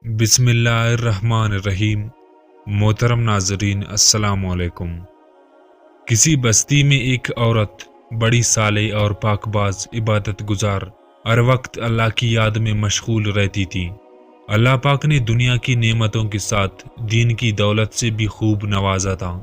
بسم اللہ الرحمن الرحیم۔ محترم ناظرین السلام علیکم۔ کسی بستی میں ایک عورت بڑی صالح اور پاک باز عبادت گزار ہر وقت اللہ کی یاد میں مشغول رہتی تھی۔ اللہ پاک نے دنیا کی نعمتوں کے ساتھ دین کی دولت سے بھی خوب نوازا تھا۔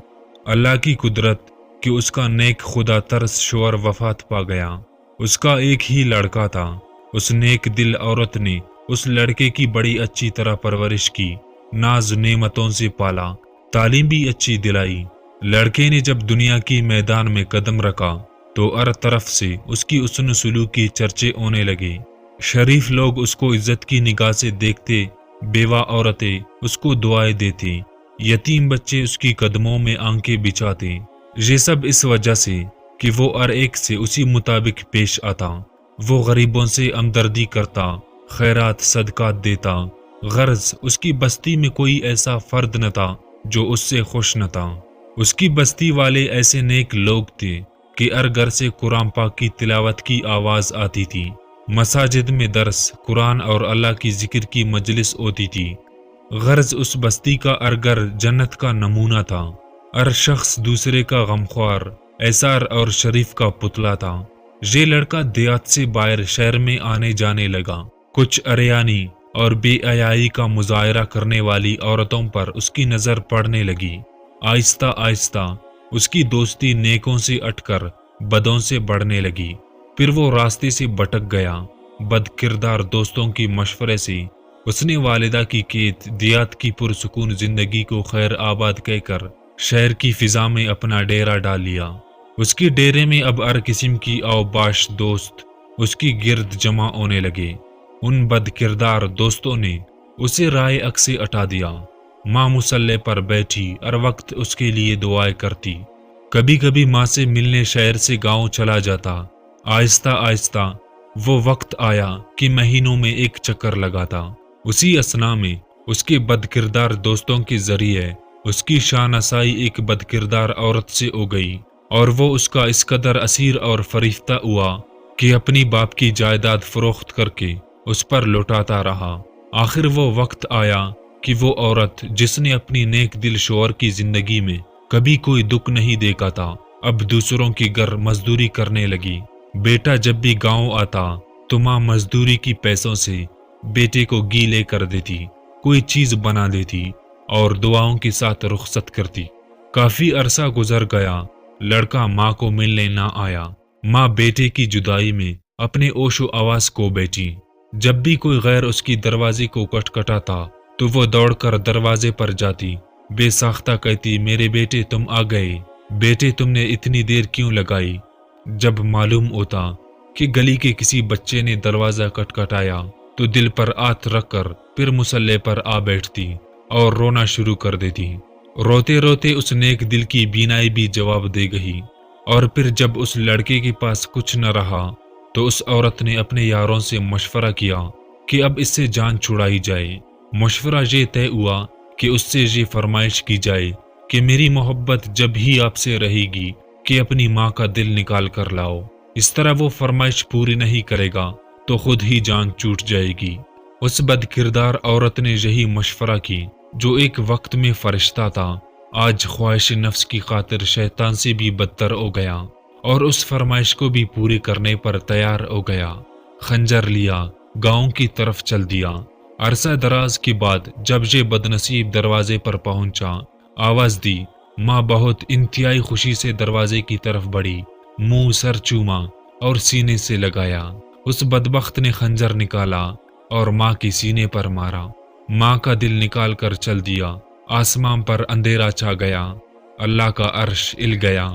اللہ کی قدرت کہ اس کا نیک خدا ترس شوہر وفات پا گیا۔ اس کا ایک ہی لڑکا تھا۔ اس نیک دل عورت نے اس لڑکے کی بڑی اچھی طرح پرورش کی، ناز نعمتوں سے پالا، تعلیم بھی اچھی دلائی۔ لڑکے نے جب دنیا کی میدان میں قدم رکھا تو ہر طرف سے اس کی حسن سلوک کی چرچے ہونے لگے۔ شریف لوگ اس کو عزت کی نگاہ سے دیکھتے، بیوہ عورتیں اس کو دعائیں دیتی، یتیم بچے اس کی قدموں میں آنکھیں بچھاتے۔ یہ سب اس وجہ سے کہ وہ ہر ایک سے اسی مطابق پیش آتا۔ وہ غریبوں سے ہمدردی کرتا، خیرات صدقات دیتا۔ غرض اس کی بستی میں کوئی ایسا فرد نہ تھا جو اس سے خوش نہ تھا۔ اس کی بستی والے ایسے نیک لوگ تھے کہ ہر گھر سے قرآن پاک کی تلاوت کی آواز آتی تھی۔ مساجد میں درس قرآن اور اللہ کی ذکر کی مجلس ہوتی تھی۔ غرض اس بستی کا ہر گھر جنت کا نمونہ تھا۔ ہر شخص دوسرے کا غمخوار، ایثار اور شریف کا پتلا تھا۔ یہ لڑکا دیہات سے باہر شہر میں آنے جانے لگا۔ کچھ اریانی اور بے حیائی کا مظاہرہ کرنے والی عورتوں پر اس کی نظر پڑنے لگی۔ آہستہ آہستہ اس کی دوستی نیکوں سے ہٹ کر بدوں سے بڑھنے لگی۔ پھر وہ راستے سے بھٹک گیا۔ بد کردار دوستوں کی مشورے سے اس نے والدہ کی قید، دیہات کی پرسکون زندگی کو خیر آباد کہہ کر شہر کی فضا میں اپنا ڈیرا ڈال لیا۔ اس کے ڈیرے میں اب ہر قسم کی اوباش دوست اس کی گرد جمع ہونے لگے۔ ان بد کردار دوستوں نے اسے رائے حق سے ہٹا دیا۔ ماں مصلے پر بیٹھی ہر وقت اس کے لیے دعائیں کرتی۔ کبھی کبھی ماں سے ملنے شہر سے گاؤں چلا جاتا۔ آہستہ آہستہ وہ وقت آیا کہ مہینوں میں ایک چکر لگاتا۔ اسی اثنا میں اس کے بد کردار دوستوں کے ذریعے اس کی شانسائی ایک بد کردار عورت سے ہو گئی، اور وہ اس کا اس قدر اسیر اور فریفتہ ہوا کہ اپنی باپ کی جائیداد فروخت کر کے اس پر لوٹاتا رہا۔ آخر وہ وقت آیا کہ وہ عورت جس نے اپنی نیک دل شوہر کی زندگی میں کبھی کوئی دکھ نہیں دیکھا تھا، اب دوسروں کی گھر مزدوری کرنے لگی۔ بیٹا جب بھی گاؤں آتا تو ماں مزدوری کی پیسوں سے بیٹے کو گھی لے کر دیتی، کوئی چیز بنا دیتی اور دعاؤں کے ساتھ رخصت کرتی۔ کافی عرصہ گزر گیا، لڑکا ماں کو ملنے نہ آیا۔ ماں بیٹے کی جدائی میں اپنے اوش و آواز کو بیٹھی۔ جب بھی کوئی غیر اس کی دروازے کو کٹکھٹاتا تو وہ دوڑ کر دروازے پر جاتی، بے ساختہ کہتی، میرے بیٹے تم آ گئے، بیٹے تم نے اتنی دیر کیوں لگائی؟ جب معلوم ہوتا کہ گلی کے کسی بچے نے دروازہ کٹکھٹایا تو دل پر ہاتھ رکھ کر پھر مصلے پر آ بیٹھتی اور رونا شروع کر دیتی۔ روتے روتے اس نیک دل کی بینائی بھی جواب دے گئی، اور پھر جب اس لڑکے کے پاس کچھ نہ رہا تو اس عورت نے اپنے یاروں سے مشورہ کیا کہ اب اس سے جان چھڑائی جائے۔ مشورہ یہ طے ہوا کہ اس سے یہ فرمائش کی جائے کہ میری محبت جب ہی آپ سے رہے گی کہ اپنی ماں کا دل نکال کر لاؤ۔ اس طرح وہ فرمائش پوری نہیں کرے گا تو خود ہی جان چھوٹ جائے گی۔ اس بد کردار عورت نے یہی مشورہ کی جو ایک وقت میں فرشتہ تھا، آج خواہش نفس کی خاطر شیطان سے بھی بدتر ہو گیا، اور اس فرمائش کو بھی پوری کرنے پر تیار ہو گیا۔ خنجر لیا، گاؤں کی طرف چل دیا۔ عرصہ دراز کے بعد جب یہ بدنصیب دروازے پر پہنچا، آواز دی، ماں بہت انتہائی خوشی سے دروازے کی طرف بڑھی، منہ سر چوما اور سینے سے لگایا۔ اس بدبخت نے خنجر نکالا اور ماں کے سینے پر مارا۔ ماں کا دل نکال کر چل دیا۔ آسمان پر اندھیرا چھا گیا، اللہ کا عرش ہل گیا،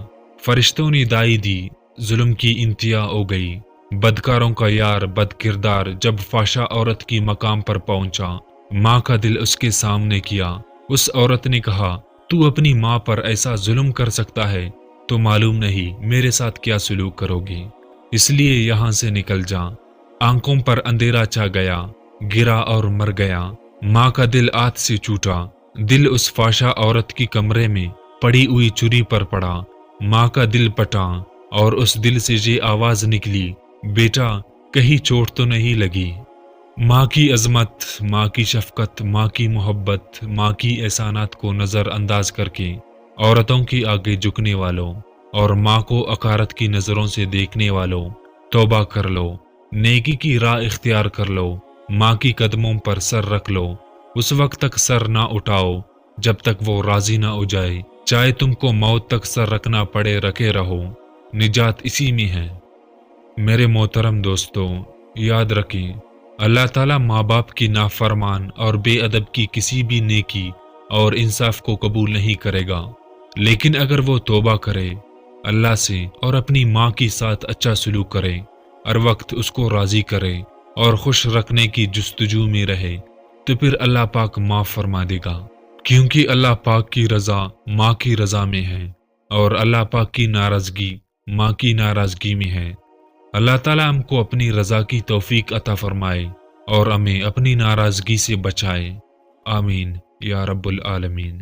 فرشتوں نے دائی دی، ظلم کی انتہا ہو گئی۔ بدکاروں کا یار بد کردار جب فاشا عورت کی مقام پر پہنچا، ماں کا دل اس کے سامنے کیا۔ اس عورت نے کہا، تو اپنی ماں پر ایسا ظلم کر سکتا ہے تو معلوم نہیں میرے ساتھ کیا سلوک کرو گی، اس لیے یہاں سے نکل جا۔ آنکھوں پر اندھیرا چھا گیا، گرا اور مر گیا۔ ماں کا دل ہاتھ سے چھوٹا، دل اس فاشا عورت کی کمرے میں پڑی ہوئی چوری پر پڑا۔ ماں کا دل پھٹا اور اس دل سے یہ آواز نکلی، بیٹا کہیں چوٹ تو نہیں لگی؟ ماں کی عظمت، ماں کی شفقت، ماں کی محبت، ماں کی احسانات کو نظر انداز کر کے عورتوں کے آگے جھکنے والوں اور ماں کو عقارت کی نظروں سے دیکھنے والوں، توبہ کر لو، نیکی کی راہ اختیار کر لو، ماں کی قدموں پر سر رکھ لو، اس وقت تک سر نہ اٹھاؤ جب تک وہ راضی نہ ہو جائے، چاہے تم کو موت تک سر رکھنا پڑے رکھے رہو، نجات اسی میں ہے۔ میرے محترم دوستو، یاد رکھیں، اللہ تعالیٰ ماں باپ کی نافرمان اور بے ادب کی کسی بھی نیکی اور انصاف کو قبول نہیں کرے گا، لیکن اگر وہ توبہ کرے، اللہ سے اور اپنی ماں کے ساتھ اچھا سلوک کرے، ہر وقت اس کو راضی کرے اور خوش رکھنے کی جستجو میں رہے، تو پھر اللہ پاک معاف فرما دے گا، کیونکہ اللہ پاک کی رضا ماں کی رضا میں ہے اور اللہ پاک کی ناراضگی ماں کی ناراضگی میں ہے۔ اللہ تعالیٰ ہم کو اپنی رضا کی توفیق عطا فرمائے اور ہمیں اپنی ناراضگی سے بچائے، آمین یا رب العالمین۔